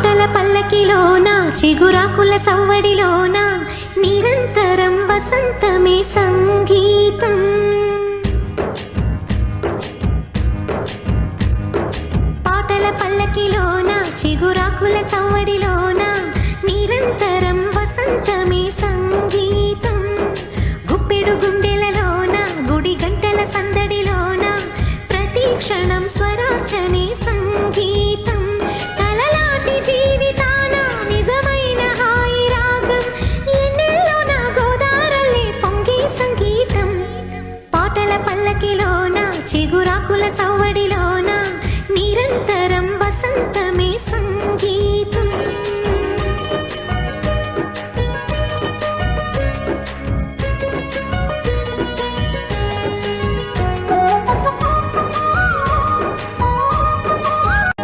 పాటల పల్లకిలోన చిగురాకుల సవ్వడిలోన నిరంతరం వసంతమే సంగీతం. పాటల పల్లకిలోన చిగురాకుల సవ్వడిలోన నిరంతరం వసంతమే సంగీతం.